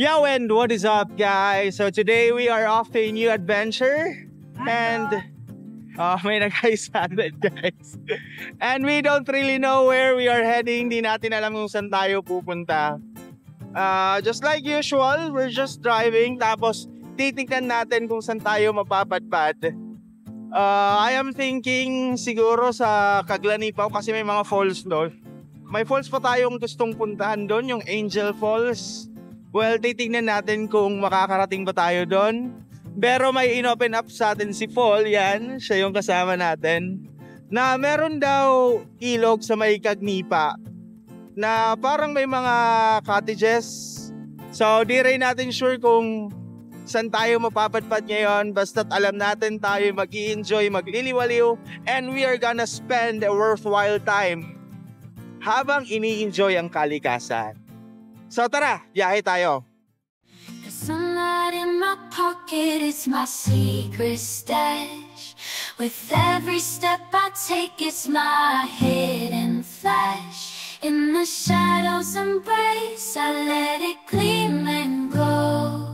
Yo, and what is up, guys? So today we are off to a new adventure. And may nag-ice-handed, guys. And we don't really know where we are heading. Di natin alam kung saan tayo pupunta. Just like usual, we're just driving. Tapos titignan natin kung saan tayo mapapadpad. I am thinking siguro sa Kaglanipaw kasi may mga falls doon. May falls pa tayong gustong puntahan doon, yung Angel Falls. Well, titignan natin kung makakarating ba tayo doon. Pero may inopen up sa atin si Paul, yan, siya yung kasama natin. Na meron daw ilog sa may Kagnipa na parang may mga cottages. So, di rin natin sure kung saan tayo mapapadpad ngayon. Basta't alam natin tayo mag-i-enjoy, magliliwaliw, and we are gonna spend a worthwhile time habang ini-enjoy ang kalikasan. So tara, biyahe tayo. The sunlight in my pocket is my secret stash. With every step I take, it's my hidden flash. In the shadows embrace, I let it gleam and glow.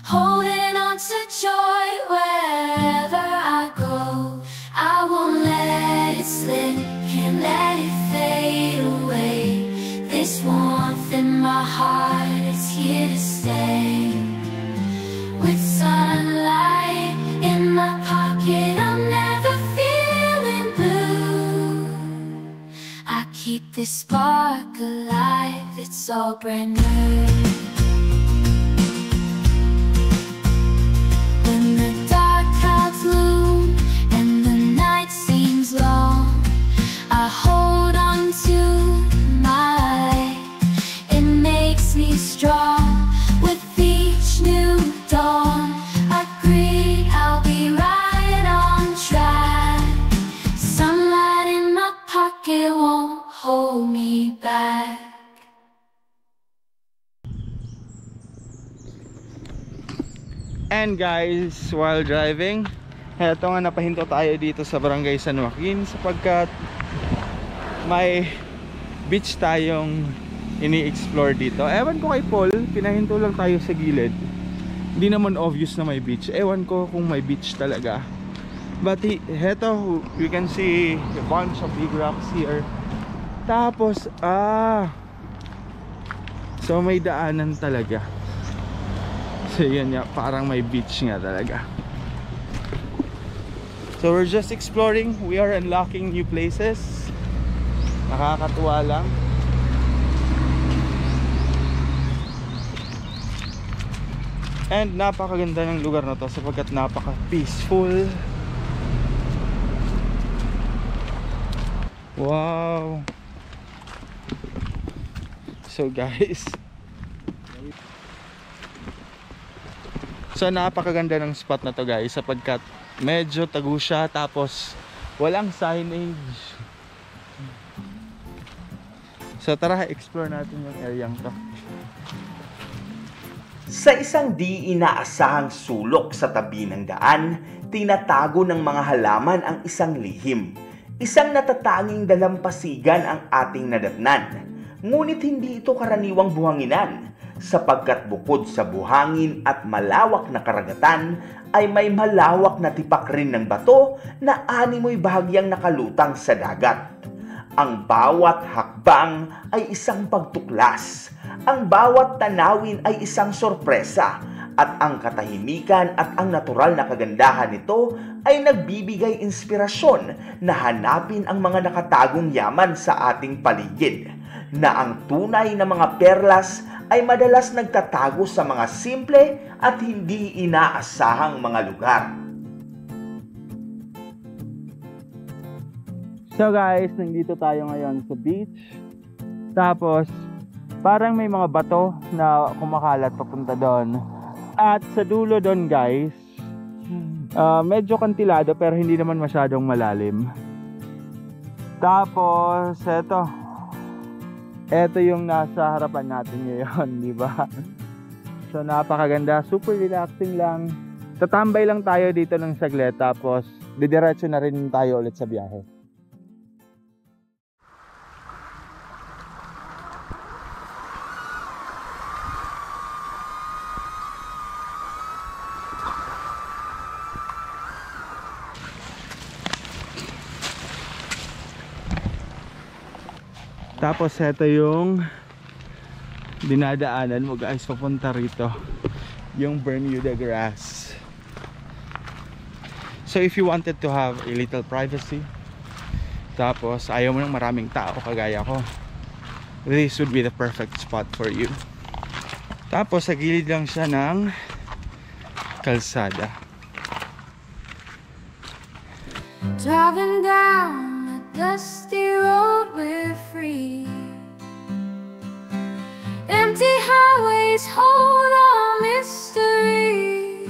Holding on to joy wherever I go. I won't let it slip, can't let it fade away. This warmth in my heart is here to stay. With sunlight in my pocket, I'm never feeling blue. I keep this spark alive, it's all brand new. When the dark clouds loom and the night seems long, I hold on to my light. It makes me strong. With each new dawn, I agree I'll be right on track. Sunlight in my pocket won't hold me back. And guys, while driving, eto nga, napahinto tayo dito sa Barangay San Joaquin sapagkat may beach tayong ini-explore dito. Ewan ko kay Paul, pinahinto lang tayo sa gilid. Hindi naman obvious na may beach. Ewan ko kung may beach talaga. But heto, you can see a bunch of big rocks here. Tapos, so may daanan talaga. So yun nga, parang may beach nga talaga. So we're just exploring. We are unlocking new places. Nakakatuwa lang. And napakaganda ng lugar na to sapagkat napaka-peaceful. Wow. So guys, so napakaganda ng spot na to guys sapagkat medyo tago siya tapos walang signage. So tara, explore natin yung area to. Sa isang di inaasahang sulok sa tabi ng daan, tinatago ng mga halaman ang isang lihim. Isang natatanging dalampasigan ang ating nadatnan. Ngunit hindi ito karaniwang buhanginan, sapagkat bukod sa buhangin at malawak na karagatan, ay may malawak na tipak rin ng bato na animoy bahagyang nakalutang sa dagat. Ang bawat hakbang ay isang pagtuklas. Ang bawat tanawin ay isang sorpresa. At ang katahimikan at ang natural na kagandahan nito ay nagbibigay inspirasyon na hanapin ang mga nakatagong yaman sa ating paligid. Na ang tunay na mga perlas ay madalas nagtatago sa mga simple at hindi inaasahang mga lugar. So guys, nandito tayo ngayon sa beach. Tapos parang may mga bato na kumakalat papunta doon. At sa dulo doon guys, medyo kantilado pero hindi naman masyadong malalim. Tapos eto yung nasa harapan natin ngayon, di ba? So napakaganda, super relaxing lang. Tatambay lang tayo dito ng saglit tapos didiretso na rin tayo ulit sa biyahe. Tapos ito yung dinadaanan mo guys papunta rito, yung Bermuda grass. So if you wanted to have a little privacy, tapos ayaw mo ng maraming tao kagaya ko, this would be the perfect spot for you. Tapos sa gilid lang siya ng kalsada. Driving down a dusty road, we're free. Empty highways hold our mystery.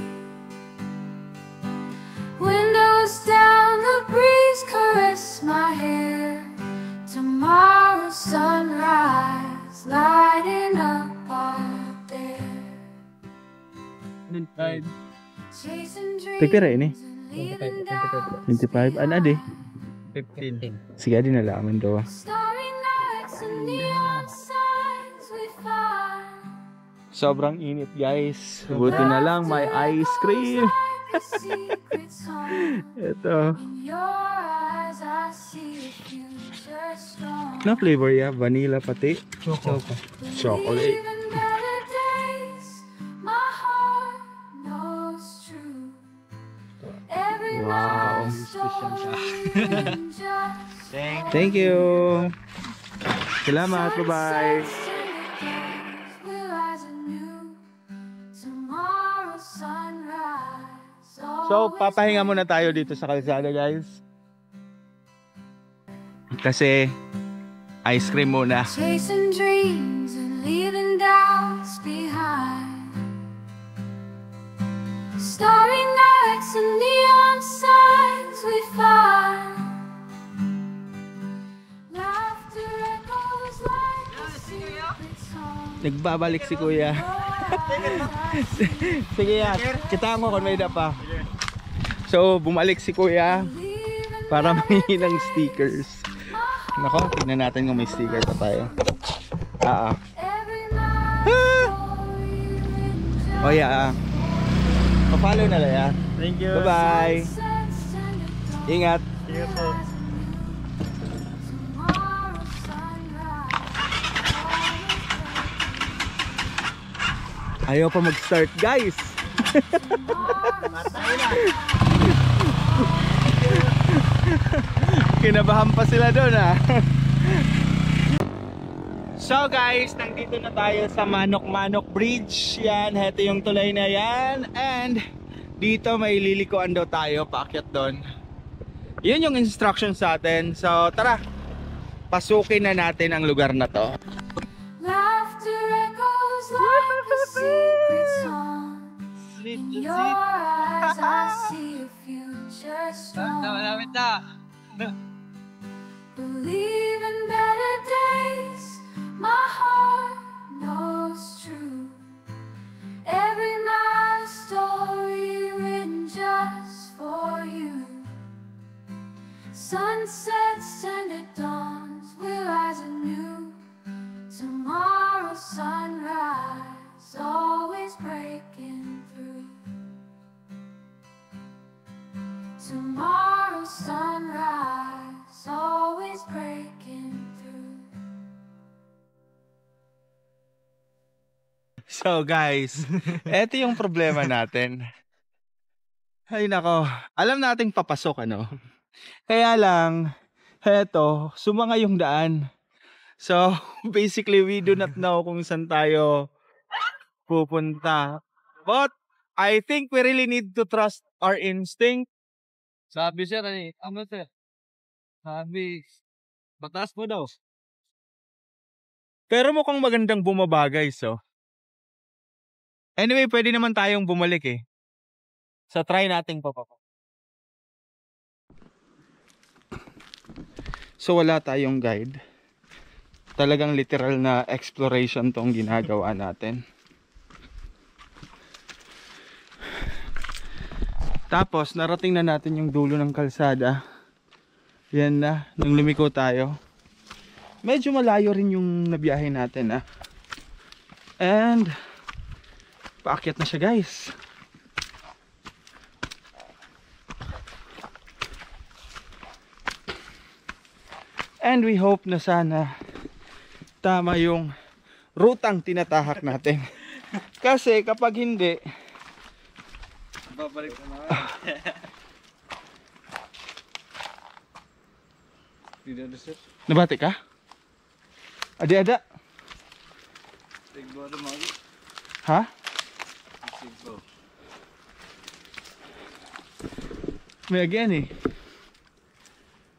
Windows down, the breeze caress my hair. Tomorrow's sunrise lighting up out there. Tagpira ini? 25? Ano di? 15. Sige, di nalaman daw. Sobrang init guys. Buti na lang may ice cream. Ito. Na flavor ya? Vanilla pati? Chocolate. Wow. Thank you. Salamat. Bye-bye. So, papahinga muna tayo dito sa kalsada guys. Kasi ice cream muna. Chasing dreams and leaving doubts behind. Starry nights and neon signs we find. Laughter echoes like a secret song. Nagbabalik si kuya. Sige yan, kita mo kung may pa. So bumalik si kuya para mahingi ng stickers. Nako, tignan natin kung may sticker pa tayo. Oh yeah. Pa-follow na lang yan. Thank you. Bye-bye. Ingat. Ingat po. Ayaw pa mag-start guys. Kinabahan pa sila doon ah. So guys, nandito na tayo sa Manok-Manok Bridge. Yan, heto yung tulay na yan. And dito may lilikuan daw tayo, paakyat doon. Yun yung instruction sa atin. So tara, pasukin na natin ang lugar na to. Laughter echoes like a secret song. In your eyes I see a future strong. Believe in better days, my heart knows true. Every night a story written just for you. Sunsets and at dawns will rise anew. Tomorrow's sunrise always breaking through. Tomorrow's sunrise always breaking through. So guys, eto yung problema natin. Ay nako, alam nating papasok ano. Kaya lang, eto, sumanga yung daan. So basically we do not know kung saan tayo pupunta. But I think we really need to trust our instinct. Sabi sir, ano sir? Sabi, batas mo daw. Pero mukhang magandang bumaba guys oh. Anyway, pwede naman tayong bumalik eh. So try nating papapa. So wala tayong guide. Talagang literal na exploration tong ginagawa natin. Tapos narating na natin yung dulo ng kalsada. Yan na, nung lumiko tayo. Medyo malayo rin yung nabiyahe natin ah. And paakyat na siya guys. And we hope na sana tama yung rutang tinatahak natin. Kasi kapag hindi, Babalik na naman. Hindi na sir. nabati ka? Ada-ada. Sigbo na mga. Ha? Sigbo. May again eh.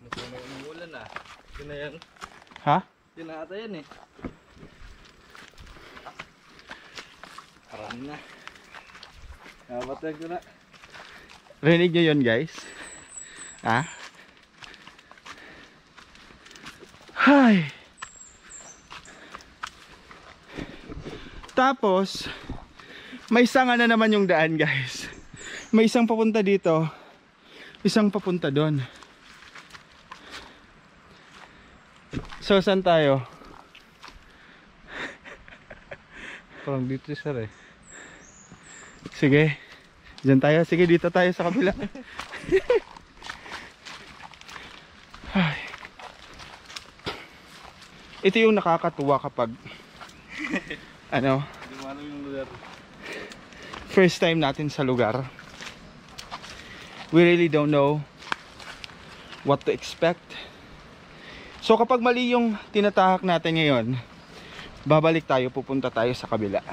May umulan na. Yun na yan. Ha? Yun na ata yan eh. Parang na. Nabatag ko na. Rinig nyo yun guys? Ha? Hay! Tapos, may sanga na naman yung daan guys. May isang papunta dito, isang papunta doon. So, saan tayo? Parang dito sir eh. Sige, dyan tayo. Sige, dito tayo sa kabila. Ay. Ito yung nakakatuwa kapag ano, Hindi mo alam yung lugar. first time natin sa lugar. We really don't know what to expect. So kapag mali yung tinatahak natin ngayon, babalik tayo, pupunta tayo sa kabila.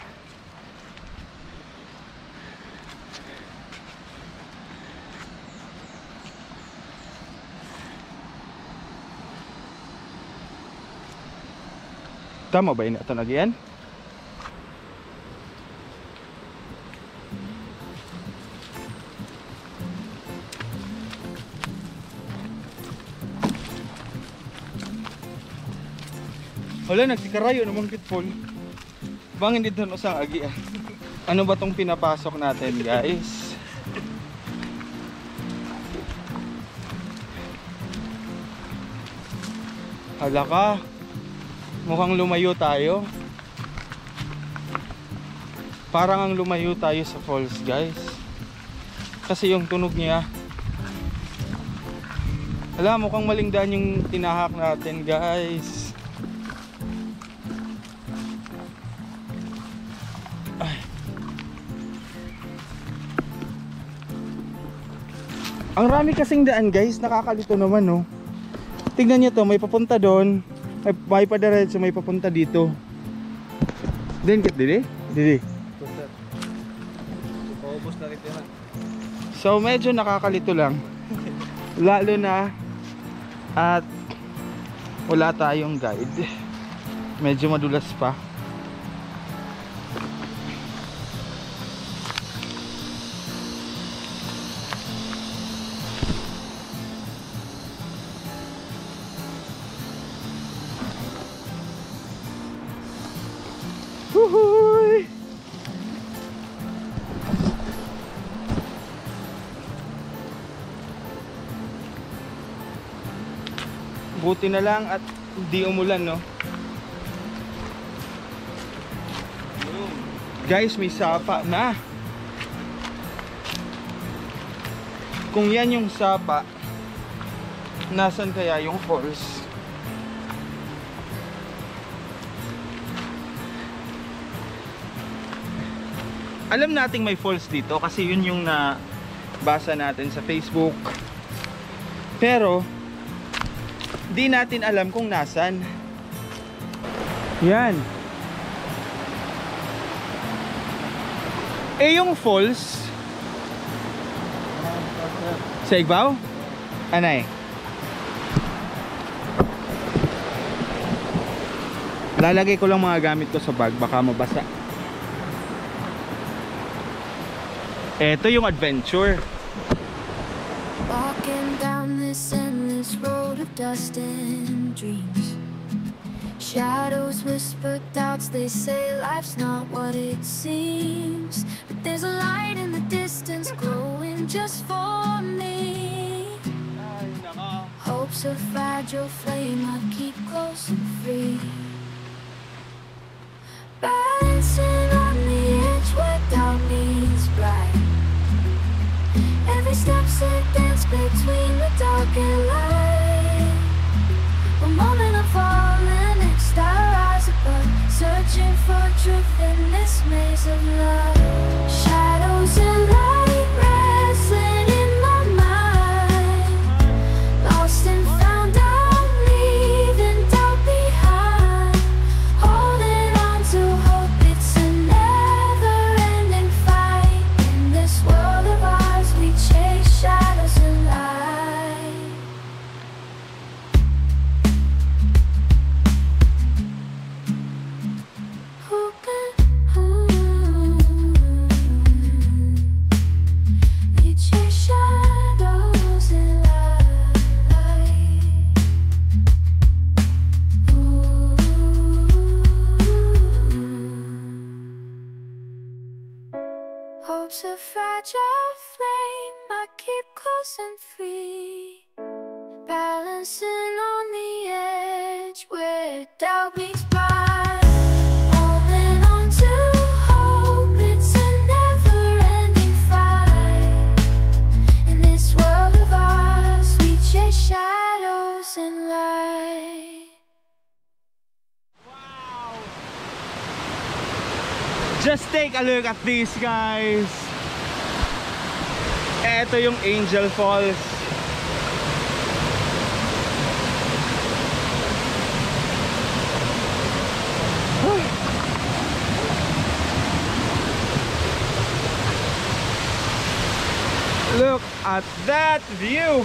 Tama ba yun ito na yan? Wala, nagsikarayo naman kitpol. Bang hindi doon usang agi ah. Ano ba tong pinapasok natin guys? Hala ka. Mukhang lumayo tayo. Parang ang lumayo tayo sa falls guys. Kasi yung tunog niya. Hala, mukhang maling daan yung tinahak natin guys. Ay. Ang rami kasing daan guys, nakakalito naman no. Tignan nyo to, may papunta doon. May padaretso, may papunta dito. Then kit dili? Dili. Paubos na rin yan. So medyo nakakalito lang. Lalo na at wala tayong guide. Medyo madulas pa. Huhuy! Buti na lang at hindi umulan no. Guys, may sapa na. Kung yan yung sapa, nasan kaya yung falls? Alam nating may falls dito kasi yun yung nabasa natin sa Facebook. Pero di natin alam kung nasan. Yan. Eh yung falls sa Igbaw? Anay? Lalagay ko lang mga gamit ko sa bag, baka mabasa. Ito yung adventure. Walking down this endless road of dust and dreams. Shadows whisper doubts, they say life's not what it seems. But there's a light in the distance glowing just for me. Hope's a fragile flame I keep close and free. Balancing on the edge where doubt meets bright. Every step's a dance between the dark and light. One moment I fall, the next I rise shadows and free, balancing on the edge where doubt meets pride, holding on to hope. It's a never-ending fight. In this world of ours, we chase shadows and light. Just take a look at these guys. Ito yung Angel Falls. Look at that view.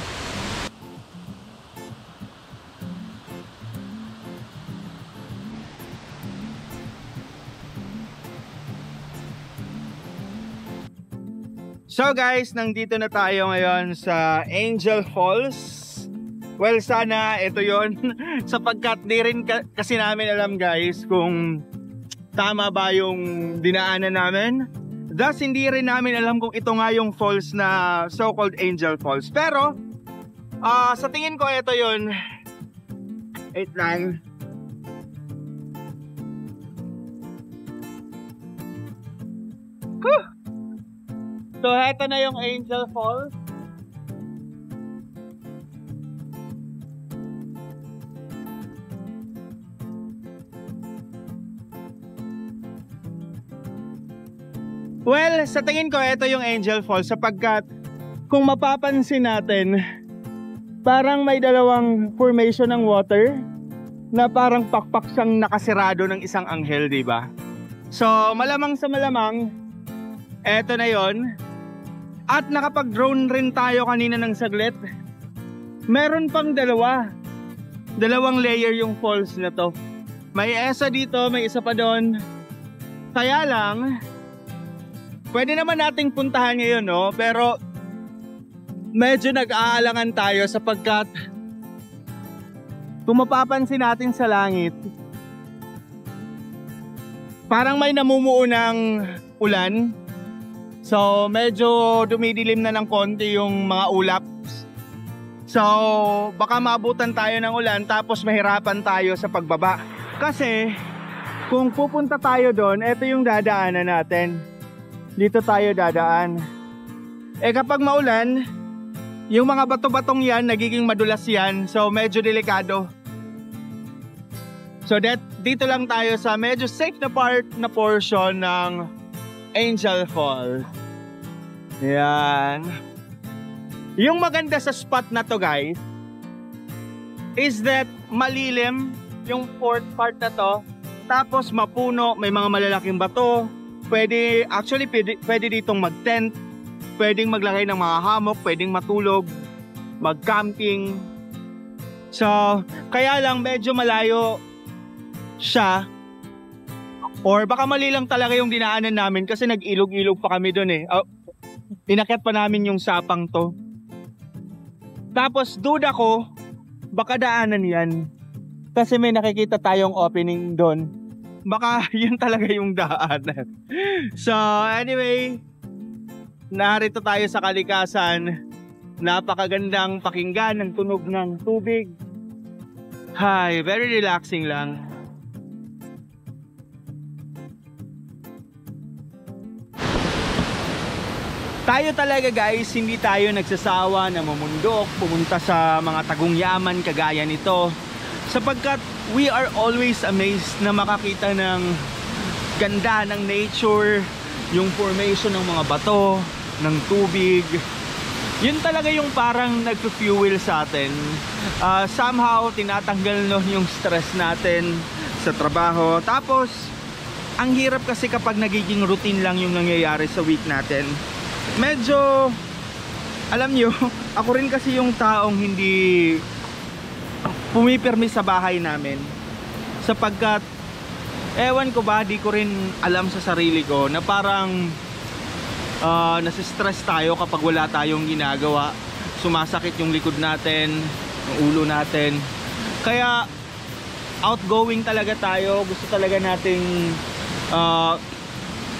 So guys, nandito na tayo ngayon sa Angel Falls. Well, sana ito yon sapagkat di rin kasi namin alam guys kung tama ba yung dinaanan namin. Thus, hindi rin namin alam kung ito nga yung falls na so-called Angel Falls. Pero, sa tingin ko ito yon. Wait lang. So, ito na yung Angel Falls. Well, sa tingin ko ito yung Angel Falls sapagkat kung mapapansin natin, parang may dalawang formation ng water na parang pakpak siyang nakasirado ng isang anghel, di ba? So, malamang sa malamang, eto na yon. At nakapag-drone rin tayo kanina ng saglit. Meron pang dalawang layer yung falls na to. May isa dito, may isa pa doon. Kaya lang, pwede naman nating puntahan ngayon, no? Pero medyo nag-aalangan tayo sapagkat kung mapapansin natin sa langit, parang may namumuunang ulan. So medyo dumidilim na ng konti yung mga ulap. So baka maabutan tayo ng ulan tapos mahirapan tayo sa pagbaba. Kasi kung pupunta tayo doon, ito yung dadaanan natin. Dito tayo dadaan. Eh kapag maulan, yung mga bato-batong yan, nagiging madulas yan. So medyo delikado. So dito lang tayo sa medyo safe na part na portion ng Angel Falls. Yan. Yung maganda sa spot na to guys, is that malilim yung fourth part na to. Tapos mapuno, may mga malalaking bato. Pwede ditong mag-tent, pwedeng maglagay ng mga hammock, pwedeng matulog, mag-camping. So, kaya lang medyo malayo siya. Or baka mali lang talaga yung dinaanan namin kasi nag-ilog-ilog pa kami doon eh. Inakyat pa namin yung sapang to. Tapos duda ko, baka daanan yan. Kasi may nakikita tayong opening doon. Baka yun talaga yung daanan. So anyway, narito tayo sa kalikasan. Napakagandang pakinggan ng tunog ng tubig. Hi, very relaxing lang. Tayo talaga guys, hindi tayo nagsasawa na mamundok, pumunta sa mga tagong yaman kagaya nito. Sapagkat we are always amazed na makakita ng ganda ng nature, yung formation ng mga bato, ng tubig. Yun talaga yung parang nag-fuel sa atin. Somehow tinatanggal no yung stress natin sa trabaho. Tapos, ang hirap kasi kapag nagiging routine lang yung nangyayari sa week natin. Medyo, alam nyo, ako rin kasi yung taong hindi pumipirmi sa bahay namin. Sapagkat, ewan ko ba, di ko rin alam sa sarili ko na parang nasistress tayo kapag wala tayong ginagawa. Sumasakit yung likod natin, yung ulo natin. Kaya, outgoing talaga tayo. Gusto talaga nating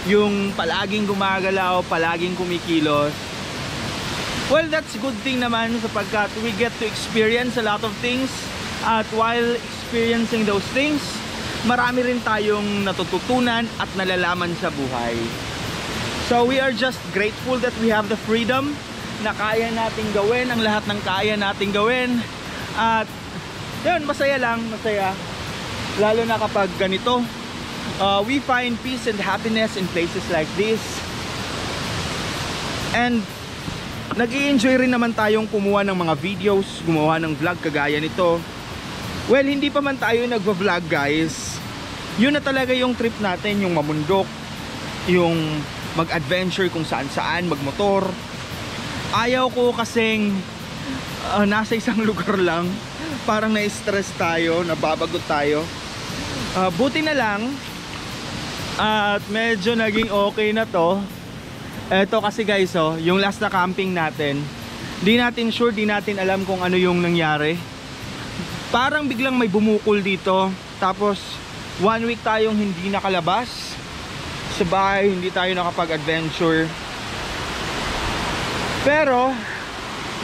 yung palaging gumagalaw, palaging kumikilos. Well, that's a good thing naman sapagkat we get to experience a lot of things. At while experiencing those things, marami rin tayong natututunan at nalalaman sa buhay. So we are just grateful that we have the freedom na kaya nating gawin ang lahat ng kaya nating gawin. At yun, masaya lang, masaya. Lalo na kapag ganito, we find peace and happiness in places like this. And nag-i-enjoy rin naman tayong kumuha ng mga videos, gumawa ng vlog kagaya nito. Well, hindi pa man tayo nagva-vlog guys. Yun na talaga yung trip natin, yung mamundok, yung mag-adventure kung saan-saan, magmotor. Ayaw ko kasing nasa isang lugar lang, parang na-stress tayo, nababagot tayo. Buti na lang at medyo naging okay na to. Eto kasi guys, yung last na camping natin, di natin sure, di natin alam kung ano yung nangyari. Parang biglang may bumukol dito. Tapos 1 week tayong hindi nakalabas sa bahay, hindi tayo nakapag-adventure. Pero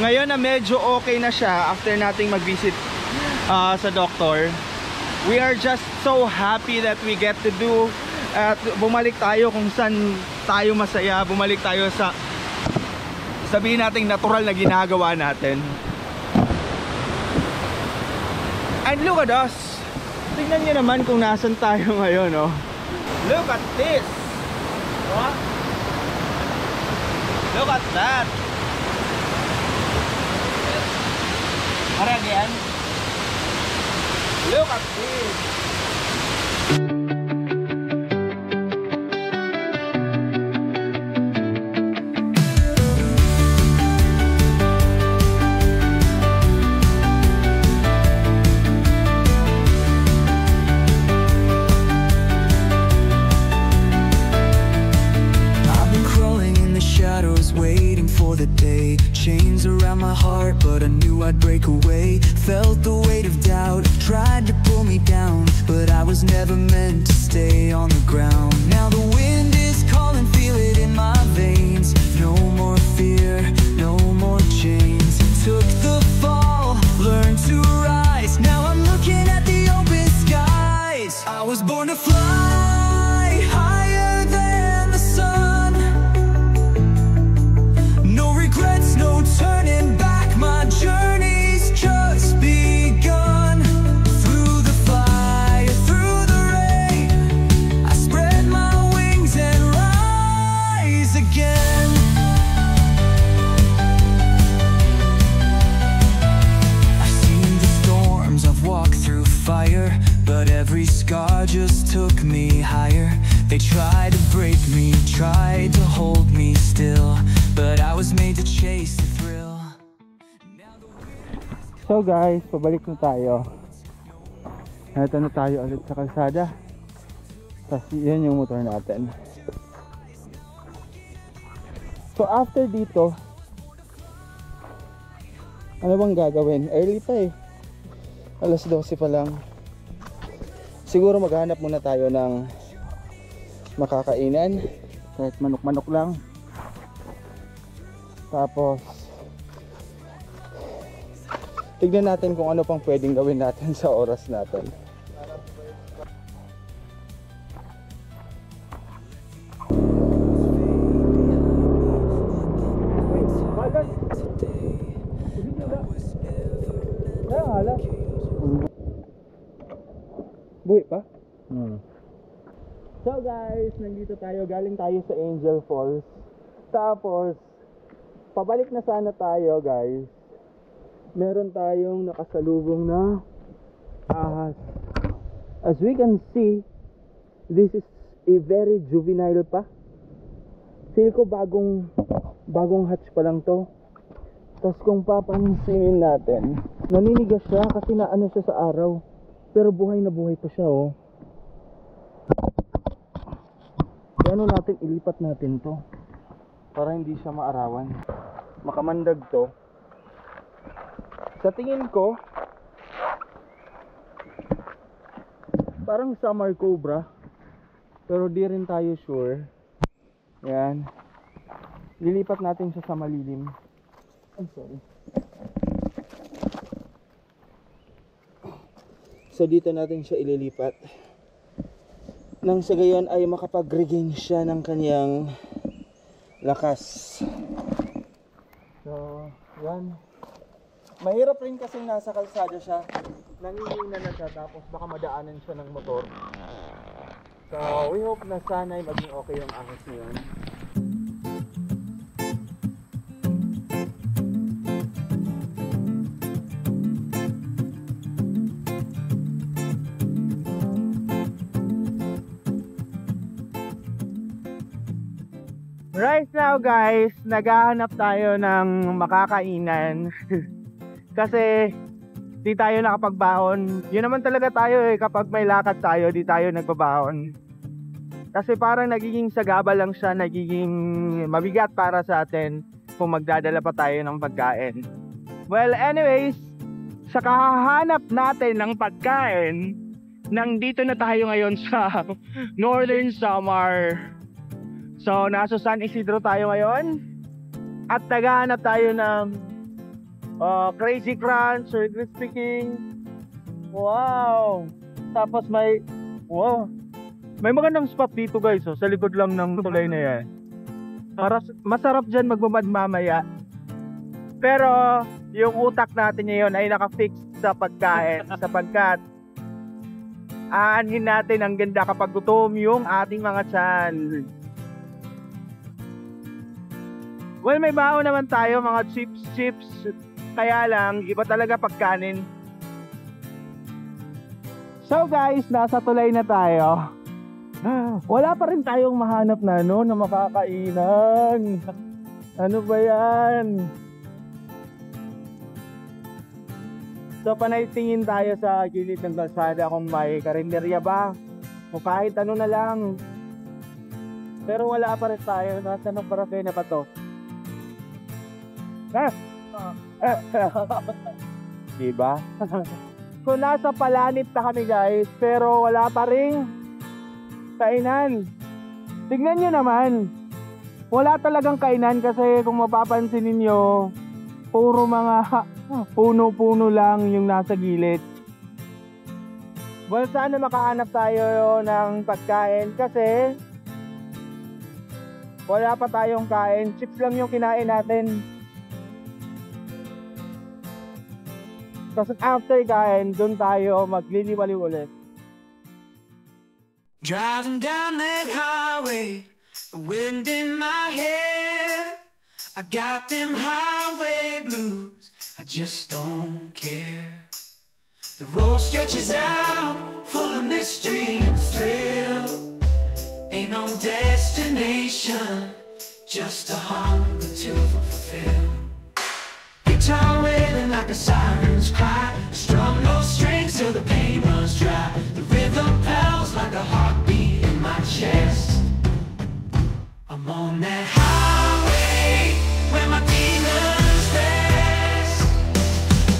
ngayon na medyo okay na siya after nating mag-visit sa doktor, we are just so happy that we get to do at bumalik tayo kung saan tayo masaya. Bumalik tayo sa, sabihin nating natural na ginagawa natin. And look at us. Tingnan nyo naman kung nasan tayo ngayon, oh. Look at this. What? Look at that. Ara again. Look at this. Waiting for the day, chains around my heart, but I knew I'd break away. Felt the weight of doubt, tried to pull me down, but I was never meant to stay on the ground. Now the wind is calling, feel it in my veins. No more fear, no more chains. Took the fall, learned to rise. Now I'm looking at the open skies. I was born to fly higher than the sun. No turning back, my journey's just begun. Through the fire, through the rain, I spread my wings and rise again. I've seen the storms, I've walked through fire, but every scar just took me higher. They tried to break me, tried to hold me still, but I was made to chase the thrill. So guys, pabalik na tayo. Ito na tayo ulit sa kalsada. Tapos yun yung motor natin. So after dito, ano bang gagawin? Early pa eh. Alas 12 pa lang. Siguro maghanap muna tayo ng makakainan. Kahit manok-manok lang. Tapos tignan natin kung ano pang pwedeng gawin natin sa oras natin. Buhay pa? So guys, nandito tayo. Galing tayo sa Angel Falls. Tapos pabalik na sana tayo guys. Meron tayong nakasalubong na ahas. As we can see, this is a very juvenile pa. Feel ko bagong hatch pa lang to. Tapos kung papansinin natin, naninigas siya kasi naano siya sa araw. Pero buhay na buhay pa siya, oh. Ano natin, ilipat natin to para hindi siya maarawan. Makamandag to. Sa tingin ko, parang summer cobra, pero di rin tayo sure. Yan. Lilipat natin siya sa malilim. So dito natin siya ililipat. Nang sa gayon ay makapag-regain siya ng kanyang lakas. So, yan. Mahirap rin kasi nasa kalsada siya. Nangihina na siya tapos baka madaanan siya ng motor. So, we hope na sana ay maging okay yung ahas niyon. Right now guys, naghahanap tayo ng makakainan. Kasi di tayo nakapagbaon. Yun naman talaga tayo kapag may lakad tayo, di tayo nagbabaon. Kasi parang nagiging sagaba lang siya, nagiging mabigat para sa atin kung magdadala pa tayo ng pagkain. Well anyways, sa kahahanap natin ng pagkain, nandito na tayo ngayon sa Northern Samar. So, nasa San Isidro tayo ngayon at naghahanap tayo ng Crazy Crunch or Crispy King. Wow! Tapos may magandang spot dito guys, sa likod lang ng tulay na yan. Masarap dyan magbumad mamaya. Pero, yung utak natin ngayon ay nakafix sa pagkain sapagkat aanhin natin ang ganda kapag gutom yung ating mga tiyan. Well, may baon naman tayo, mga chips. Kaya lang, iba talaga pagkanin. So guys, nasa tulay na tayo. Wala pa rin tayong mahanap na na makakainan. Ano ba yan? So panaytingin tayo sa gilid ng kalsada kung may karinderya ba. O kahit ano na lang. Pero wala pa rin tayo. Nasa ng parafe na pa to. Diba? So nasa Palanit na kami guys, pero wala pa ring kainan. Tignan nyo naman, wala talagang kainan kasi kung mapapansin ninyo, puro mga puno-puno lang yung nasa gilid. Well, sana makahanap tayo ng pagkain kasi wala pa tayong kain. Chips lang yung kinain natin. Kasi after kain, doon tayo magliliwaliw ulit. Driving down that highway, the wind in my hair. I got them highway blues, I just don't care. The road stretches out, full of mystery and thrill. Ain't no destination, just a hunger to fulfill. Guitar wailing like a siren's cry, strum those strings till the pain runs dry. The rhythm pounds like a heartbeat in my chest. I'm on that highway where my demons rest.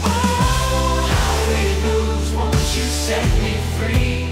Oh, highway blues, won't you set me free?